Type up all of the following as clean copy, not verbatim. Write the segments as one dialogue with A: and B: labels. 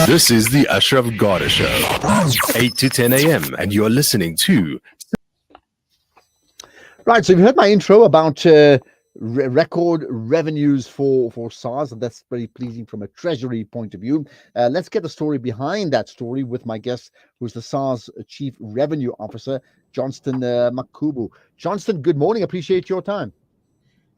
A: This is the Ashraf Garda Show, 8 to 10 a.m., and you're listening to...
B: Right, so you've heard my intro about record revenues for SARS, and that's very pleasing from a treasury point of view. Let's get the story behind that story with my guest, who's the SARS Chief Revenue Officer, Johnstone Makhubu. Johnstone, good morning. Appreciate your time.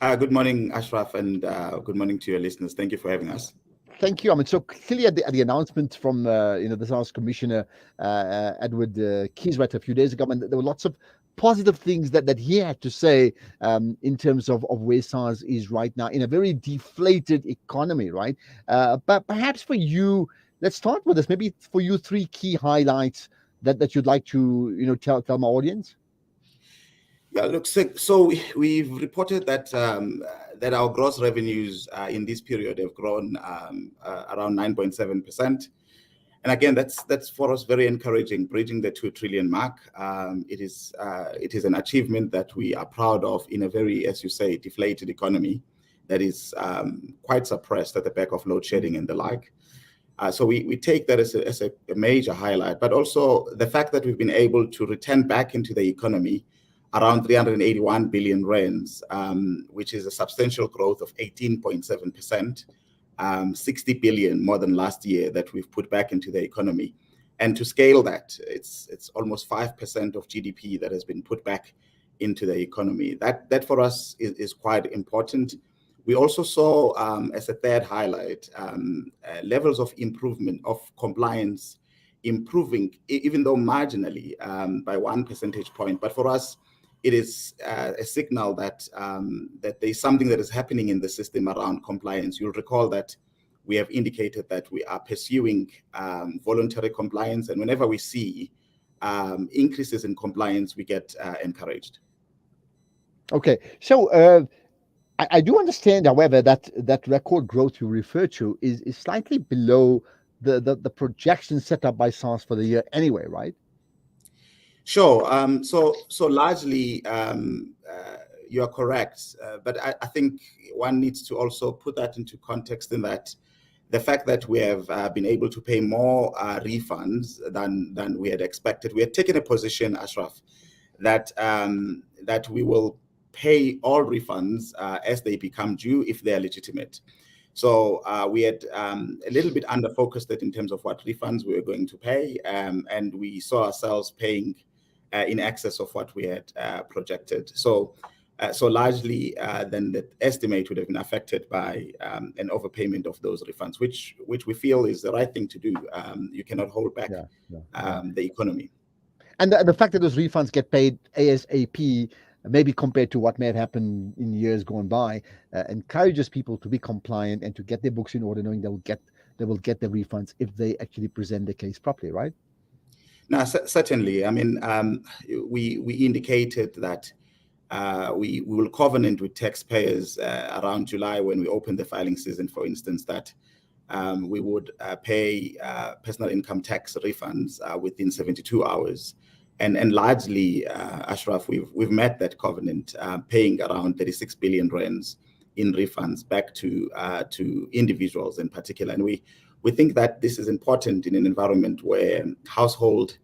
C: Good morning, Ashraf, and good morning to your listeners. Thank you for having us.
B: Thank you. I mean, so clearly at the announcement from the SARS Commissioner Edward Kieswetter a few days ago, and there were lots of positive things that he had to say in terms of where SARS is right now in a very deflated economy, right? But perhaps for you, let's start with this. Maybe for you, three key highlights that you'd like to tell my audience.
C: Yeah, look, so we've reported that that our gross revenues in this period have grown around 9.7%. And again, that's for us very encouraging, bridging the 2 trillion mark. It is an achievement that we are proud of in a very, as you say, deflated economy that is quite suppressed at the back of load shedding and the like. So we take that as a major highlight, but also the fact that we've been able to return back into the economy around 381 billion rands, which is a substantial growth of 18.7%. 60 billion more than last year that we've put back into the economy. And to scale that, it's almost 5% of GDP that has been put back into the economy. That for us is quite important. We also saw, as a third highlight, levels of improvement of compliance improving, even though marginally by 1 percentage point. But for us, it is a signal that that there's something that is happening in the system around compliance. You'll recall that we have indicated that we are pursuing voluntary compliance, and whenever we see increases in compliance, we get encouraged.
B: Okay, so I do understand, however, that record growth you refer to is slightly below the projection set up by SARS for the year anyway, right?
C: Sure. So largely, you are correct. But I think one needs to also put that into context in that the fact that we have been able to pay more refunds than we had expected. We had taken a position, Ashraf, that that we will pay all refunds as they become due if they are legitimate. So we had a little bit under-focused in terms of what refunds we were going to pay, and we saw ourselves paying in excess of what we had projected. So largely, then the estimate would have been affected by an overpayment of those refunds, which we feel is the right thing to do. You cannot hold back the economy.
B: And the fact that those refunds get paid ASAP, maybe compared to what may have happened in years gone by, encourages people to be compliant and to get their books in order, knowing they will get the refunds if they actually present the case properly, right?
C: No, certainly. I mean, we indicated that we will covenant with taxpayers around July when we open the filing season, for instance, that we would pay personal income tax refunds within 72 hours. And largely, Ashraf, we've met that covenant, paying around 36 billion rands in refunds back to individuals in particular. And we think that this is important in an environment where household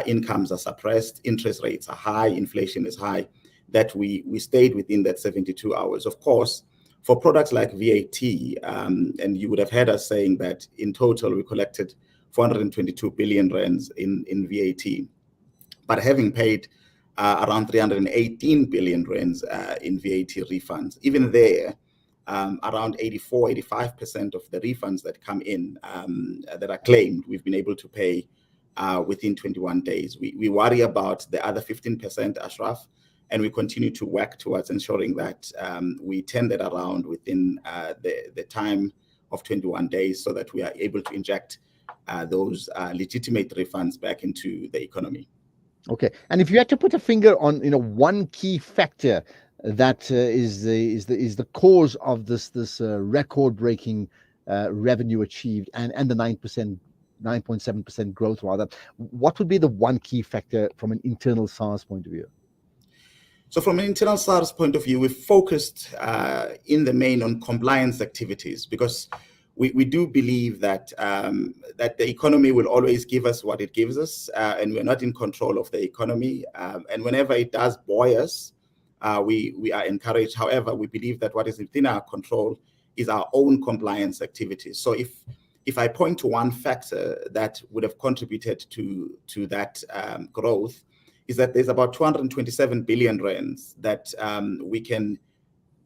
C: incomes are suppressed, interest rates are high, inflation is high, that we stayed within that 72 hours. Of course, for products like VAT, and you would have heard us saying that in total we collected 422 billion rands in VAT. But having paid around 318 billion rands in VAT refunds, even there, around 85% of the refunds that come in that are claimed, we've been able to pay within 21 days. We worry about the other 15%, Ashraf, and we continue to work towards ensuring that we turn that around within the time of 21 days so that we are able to inject those legitimate refunds back into the economy.
B: Okay, and if you had to put a finger on one key factor that is the cause of this record-breaking revenue achieved and the 9.7% growth rather, what would be the one key factor from an internal SARS point of view?
C: So from an internal SARS point of view, we've focused in the main on compliance activities because we do believe that that the economy will always give us what it gives us, and we're not in control of the economy. And whenever it does buoy us, we are encouraged. However, we believe that what is within our control is our own compliance activities. So if I point to one factor that would have contributed to that growth, is that there's about 227 billion rands that we can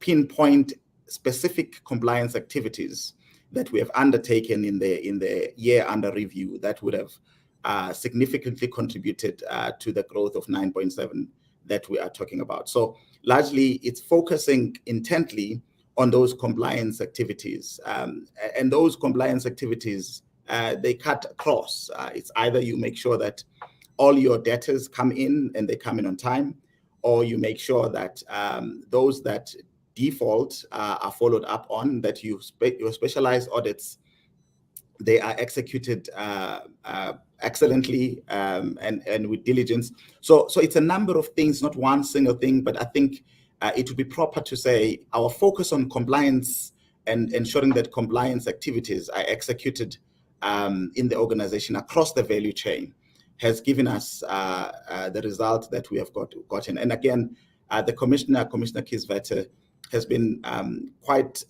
C: pinpoint specific compliance activities that we have undertaken in the year under review that would have significantly contributed to the growth of 9.7 that we are talking about. So largely, it's focusing intently on those compliance activities, and those compliance activities they cut across. It's either you make sure that all your debtors come in and they come in on time, or you make sure that those that default are followed up on, that your specialized audits, they are executed excellently and with diligence. So it's a number of things, not one single thing, but I think it would be proper to say our focus on compliance and ensuring that compliance activities are executed in the organization across the value chain has given us the result that we have gotten. And again, the Commissioner Kisvete, has been quite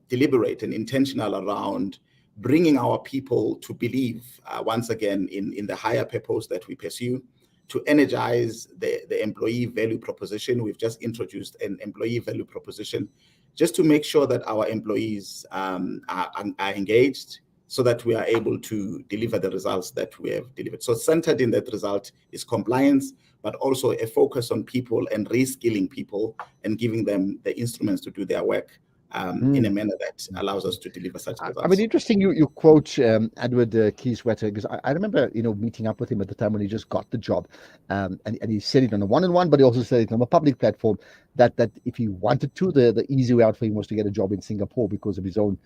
C: deliberate and intentional around bringing our people to believe once again in the higher purpose that we pursue, to energize the employee value proposition. We've just introduced an employee value proposition just to make sure that our employees are engaged, so that we are able to deliver the results that we have delivered. So centered in that result is compliance, but also a focus on people and reskilling people and giving them the instruments to do their work in a manner that allows us to deliver such results.
B: I mean, interesting you quote Edward Kisweta, because I remember, meeting up with him at the time when he just got the job, and he said it on a one-on-one, but he also said it on a public platform that if he wanted to, the easy way out for him was to get a job in Singapore because of his own,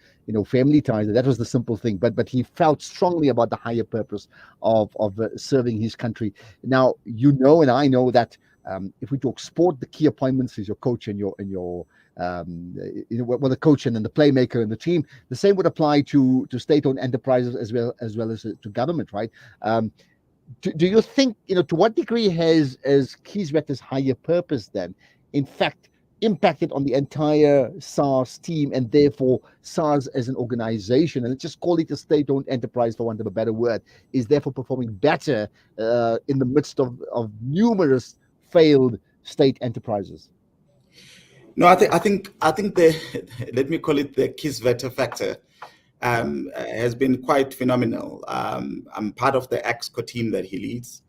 B: family ties. That was the simple thing. But he felt strongly about the higher purpose of serving his country. Now, and I know that if we talk sport, the key appointments is your coach and your the coach and then the playmaker and the team. The same would apply to state-owned enterprises as well as to government, right? Do you think, to what degree has Kisweta's higher purpose then, in fact, impacted on the entire SARS team, and therefore SARS as an organization, and let's just call it a state-owned enterprise for want of a better word, is therefore performing better in the midst of numerous failed state enterprises?
C: No, I think the let me call it the Kisveta factor has been quite phenomenal. I'm part of the EXCO team that he leads.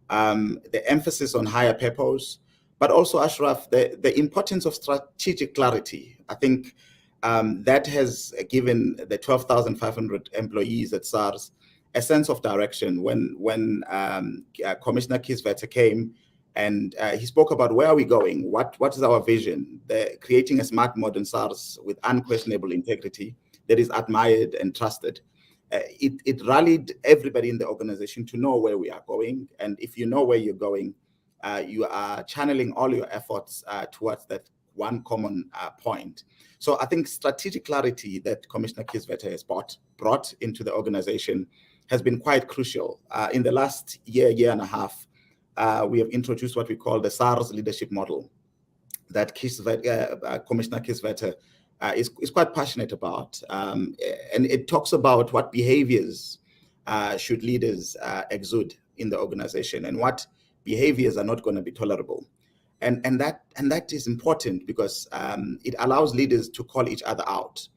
C: The emphasis on higher purpose, but also, Ashraf, the importance of strategic clarity. I think that has given the 12,500 employees at SARS a sense of direction. When Commissioner Kisveta came, and he spoke about where are we going, what is our vision, creating a smart modern SARS with unquestionable integrity that is admired and trusted. It rallied everybody in the organization to know where we are going. And if you know where you're going, you are channeling all your efforts towards that one common point. So I think strategic clarity that Commissioner Kisveta has brought into the organization has been quite crucial. In the last year and a half, we have introduced what we call the SARS leadership model that Commissioner Kisveta is quite passionate about. And it talks about what behaviors should leaders exude in the organization, and what behaviors are not going to be tolerable. And that is important because it allows leaders to call each other out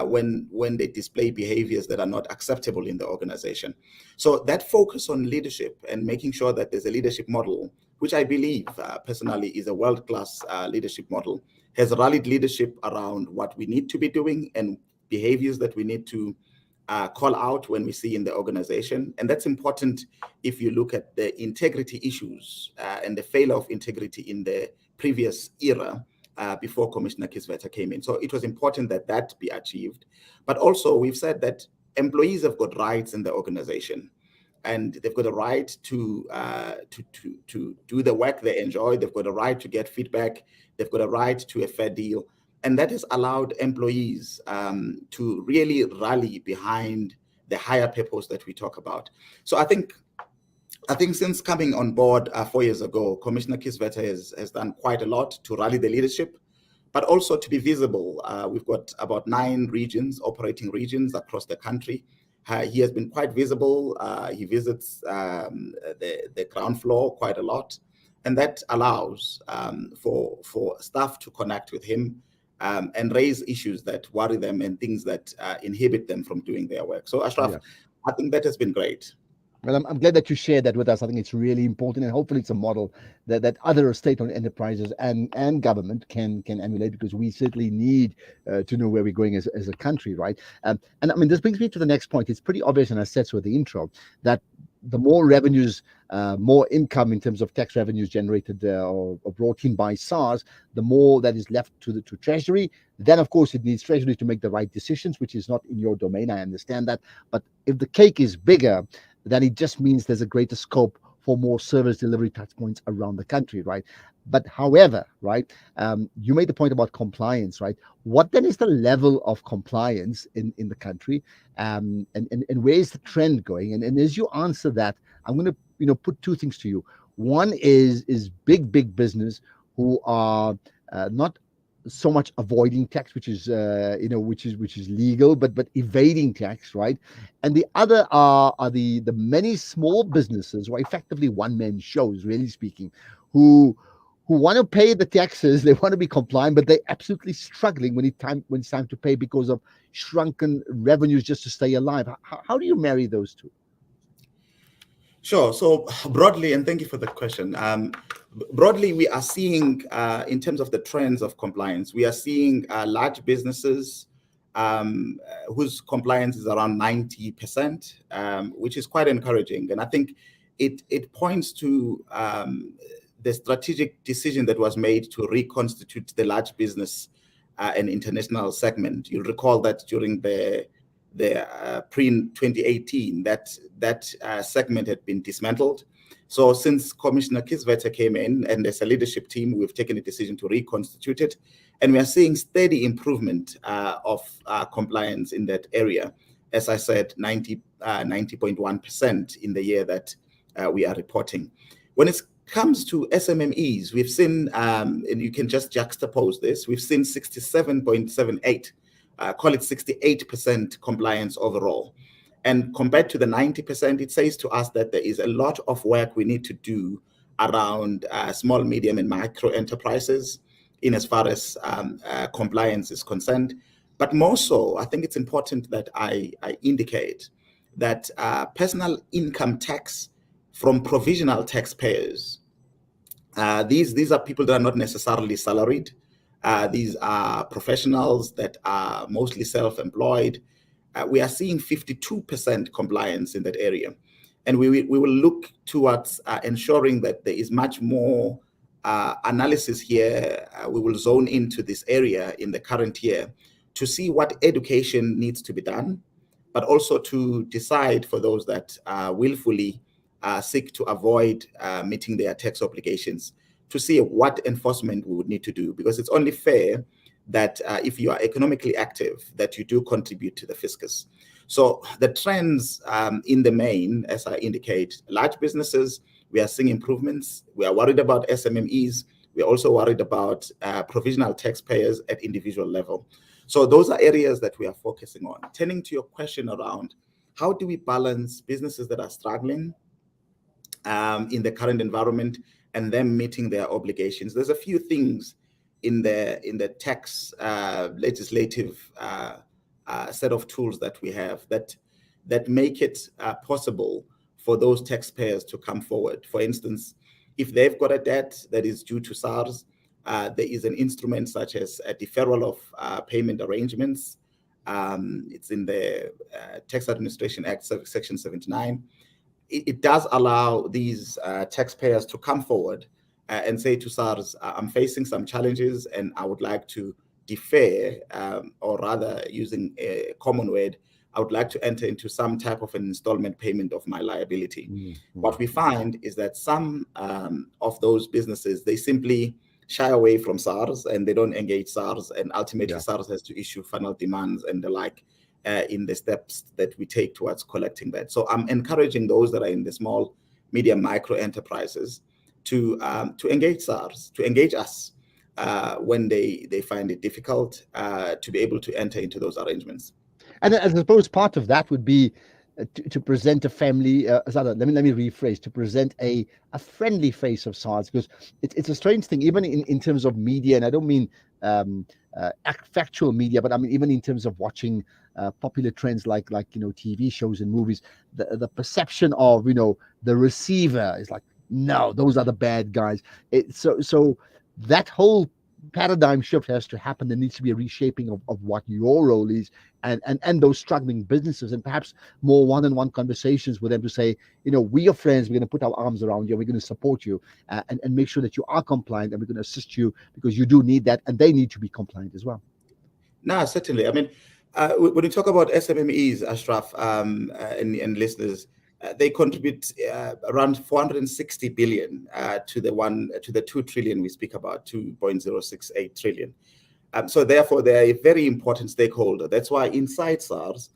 C: when they display behaviors that are not acceptable in the organization. So that focus on leadership and making sure that there's a leadership model, which I believe personally is a world-class leadership model, has rallied leadership around what we need to be doing and behaviors that we need to call out when we see in the organization. And that's important if you look at the integrity issues and the failure of integrity in the previous era before Commissioner Kisveta came in. So it was important that be achieved. But also we've said that employees have got rights in the organization, and they've got a right to do the work they enjoy. They've got a right to get feedback. They've got a right to a fair deal. And that has allowed employees to really rally behind the higher purpose that we talk about. So I think since coming on board 4 years ago, Commissioner Kisveta has done quite a lot to rally the leadership, but also to be visible. We've got about 9 regions, operating regions across the country. He has been quite visible. He visits the ground floor quite a lot, and that allows for staff to connect with him and raise issues that worry them and things that inhibit them from doing their work. So Ashraf, I think that has been great.
B: Well, I'm glad that you shared that with us. I think it's really important, and hopefully it's a model that other state-owned enterprises and government can emulate, because we certainly need to know where we're going as a country, right? And I mean, this brings me to the next point. It's pretty obvious, and I said so at the intro, that the more revenues, more income in terms of tax revenues generated or brought in by SARS, the more that is left to Treasury. Then, of course, it needs Treasury to make the right decisions, which is not in your domain. I understand that. But if the cake is bigger, then it just means there's a greater scope for more service delivery touch points around the country, right? But however, right, you made the point about compliance, right? What then is the level of compliance in the country, and where is the trend going? And as you answer that, I'm going to put 2 things to you. One is big business who are not so much avoiding tax, which is which is legal, but evading tax, right? And the other are the many small businesses, or effectively one-man shows, really speaking, who want to pay the taxes, they want to be compliant, but they're absolutely struggling when it's time to pay because of shrunken revenues just to stay alive. How do you marry those two?
C: Sure. So broadly, and thank you for the question. Broadly, we are seeing, in terms of the trends of compliance, we are seeing large businesses whose compliance is around 90%, which is quite encouraging. And I think it points to the strategic decision that was made to reconstitute the large business and international segment. You'll recall that during the pre-2018, that segment had been dismantled. So since Commissioner Kisveta came in, and as a leadership team, we've taken a decision to reconstitute it. And we are seeing steady improvement of compliance in that area. As I said, 90.1% in the year that we are reporting. When it comes to SMMEs, we've seen, and you can just juxtapose this, we've seen 67.78, call it 68% compliance overall. And compared to the 90%, it says to us that there is a lot of work we need to do around small, medium, and micro enterprises in as far as compliance is concerned. But more so, I think it's important that I indicate that personal income tax from provisional taxpayers, these are people that are not necessarily salaried. These are professionals that are mostly self-employed. We are seeing 52% compliance in that area. And we will look towards ensuring that there is much more analysis here. We will zone into this area in the current year to see what education needs to be done, but also to decide for those that willfully seek to avoid meeting their tax obligations, to see what enforcement we would need to do, because it's only fair that if you are economically active, that you do contribute to the fiscus. So the trends in the main, as I indicate, large businesses, we are seeing improvements. We are worried about SMMEs. We are also worried about provisional taxpayers at individual level. So those are areas that we are focusing on. Turning to your question around how do we balance businesses that are struggling in the current environment and them meeting their obligations, there's a few things in the tax legislative set of tools that we have that make it possible for those taxpayers to come forward. For instance, if they've got a debt that is due to SARS, there is an instrument such as a deferral of payment arrangements. It's in the Tax Administration Act, Section 79. It does allow these taxpayers to come forward and say to SARS, I'm facing some challenges and I would like to defer, or rather using a common word, I would like to enter into some type of an installment payment of my liability. Mm-hmm. What we find is that some of those businesses, they simply shy away from SARS and they don't engage SARS, and ultimately
B: Yeah.
C: SARS has to issue final demands and the like in the steps that we take towards collecting that. So I'm encouraging those that are in the small, medium, micro enterprises to engage SARS, to engage us when they find it difficult to be able to enter into those arrangements.
B: And I suppose part of that would be to present a family. Let me rephrase: to present a friendly face of SARS, because it's a strange thing, even in terms of media, and I don't mean factual media, but I mean even in terms of watching popular trends like TV shows and movies. The perception of the receiver is like, no, those are the bad guys. So that whole paradigm shift has to happen. There needs to be a reshaping of what your role is, and those struggling businesses, and perhaps more one-on-one conversations with them to say, we are friends, we're going to put our arms around you, we're going to support you, and make sure that you are compliant, and we're going to assist you because you do need that, and they need to be compliant as well.
C: No, certainly. I mean, when you talk about SMMEs, Ashraf, and listeners, they contribute around 460 billion to the 2 trillion we speak about, 2.068 trillion. So therefore, they're a very important stakeholder. That's why inside SARS,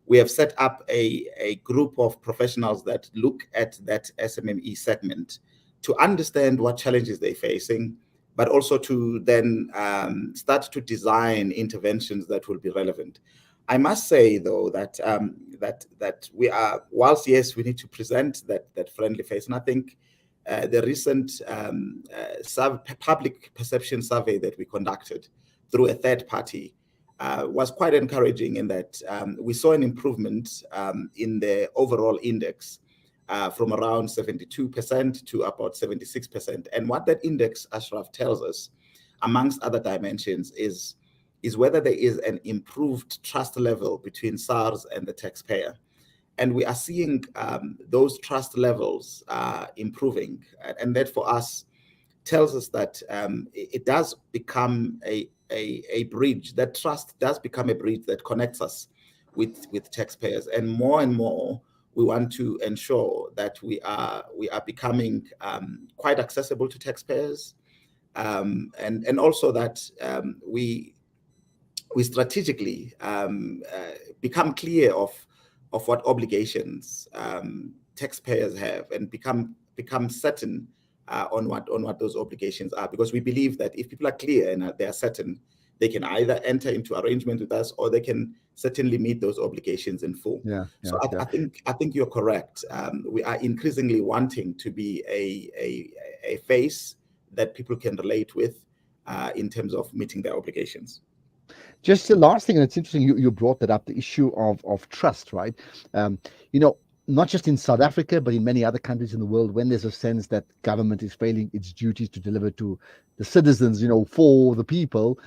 C: we have set up a group of professionals that look at that SMME segment to understand what challenges they're facing, but also to then start to design interventions that will be relevant. I must say, though, that that we are, whilst yes, we need to present that friendly face, and I think the recent public perception survey that we conducted through a third party was quite encouraging in that we saw an improvement in the overall index from around 72% to about 76%. And what that index, Ashraf, tells us, amongst other dimensions, is whether there is an improved trust level between SARS and the taxpayer. And we are seeing those trust levels improving. And that for us tells us that it does become a bridge, that trust does become a bridge that connects us with taxpayers. And more, we want to ensure that we are becoming quite accessible to taxpayers, and also that we strategically become clear of what obligations taxpayers have, and become certain on what those obligations are, because we believe that if people are clear and they are certain, they can either enter into arrangement with us, or they can certainly meet those obligations in full. So I think you're correct. We are increasingly wanting to be a face that people can relate with in terms of meeting their obligations.
B: Just the last thing, and it's interesting you brought that up, the issue of trust, right? Not just in South Africa, but in many other countries in the world, when there's a sense that government is failing its duties to deliver to the citizens, for the people,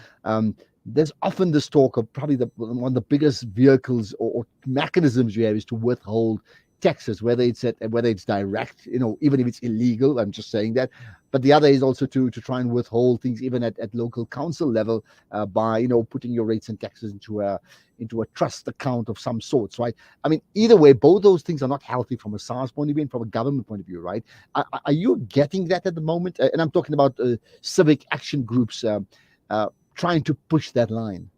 B: there's often this talk of probably one of the biggest vehicles or mechanisms you have is to withhold taxes, whether it's direct, even if it's illegal. I'm just saying that. But the other is also to try and withhold things even at local council level by putting your rates and taxes into a trust account of some sorts, right? I mean, either way, both those things are not healthy from a SARS point of view and from a government point of view, right? Are you getting that at the moment? And I'm talking about civic action groups trying to push that line.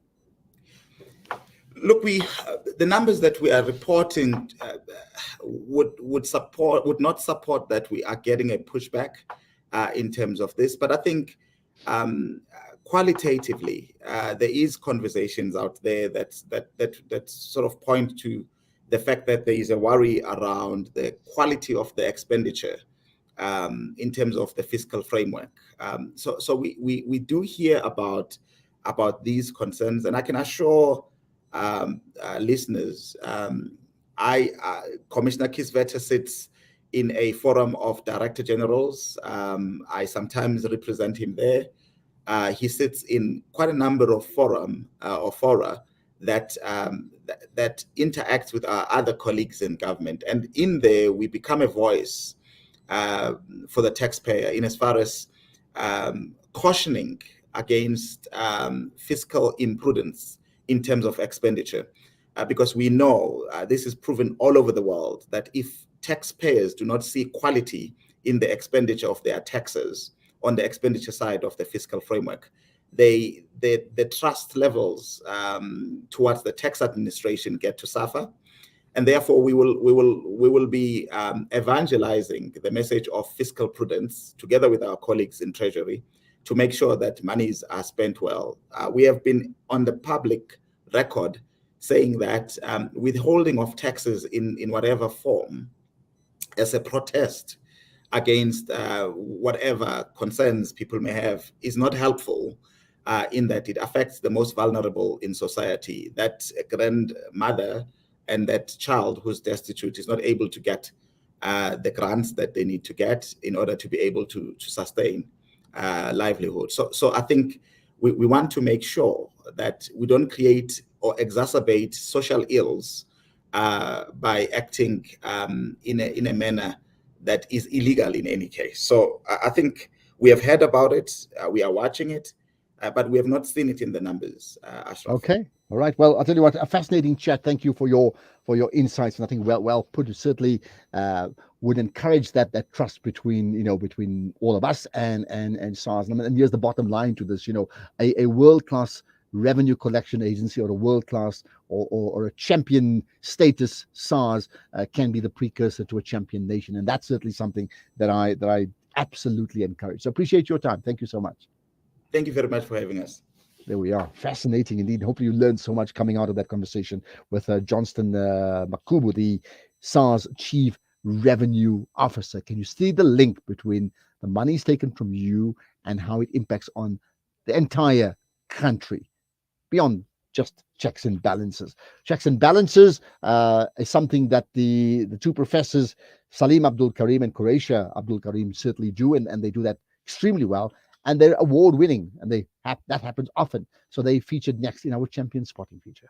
C: Look, the numbers that we are reporting would not support that we are getting a pushback in terms of this. But I think qualitatively, there is conversations out there that sort of point to the fact that there is a worry around the quality of the expenditure in terms of the fiscal framework. So we do hear about these concerns, and I can assure listeners, Commissioner Kisveta sits in a forum of director generals. I sometimes represent him there. He sits in quite a number of fora that interacts with our other colleagues in government, and in there we become a voice for the taxpayer in as far as cautioning against fiscal imprudence in terms of expenditure, because we know this is proven all over the world that if taxpayers do not see quality in the expenditure of their taxes on the expenditure side of the fiscal framework, the trust levels towards the tax administration get to suffer, and therefore we will be evangelizing the message of fiscal prudence together with our colleagues in Treasury to make sure that monies are spent well. We have been on the public record saying that withholding of taxes in whatever form as a protest against whatever concerns people may have is not helpful, in that it affects the most vulnerable in society. That grandmother and that child who's destitute is not able to get the grants that they need to get in order to be able to sustain livelihood. So I think we want to make sure that we don't create or exacerbate social ills by acting in a manner that is illegal in any case. So I think we have heard about it, we are watching it, but we have not seen it in the numbers, Ashraf.
B: Okay, all right. Well, I'll tell you what, a fascinating chat. Thank you for your insights, and I think well put. It certainly would encourage that trust between all of us and SARS. And here's the bottom line to this: a world-class revenue collection agency, or a world-class or a champion status SARS can be the precursor to a champion nation, and that's certainly something that I absolutely encourage. So appreciate your time. Thank you so much.
C: Thank you very much for having us.
B: There we are. Fascinating indeed. Hopefully you learned so much coming out of that conversation with Johnstone Makhubu, the SARS Chief Revenue Officer. Can you see the link between the monies taken from you and how it impacts on the entire country beyond just checks and balances? Checks and balances is something that the two professors, Salim Abdul Karim and Quraisha Abdul Karim, certainly do, and they do that extremely well. And they're award winning, and that happens often. So they featured next in our Champion Spotting feature.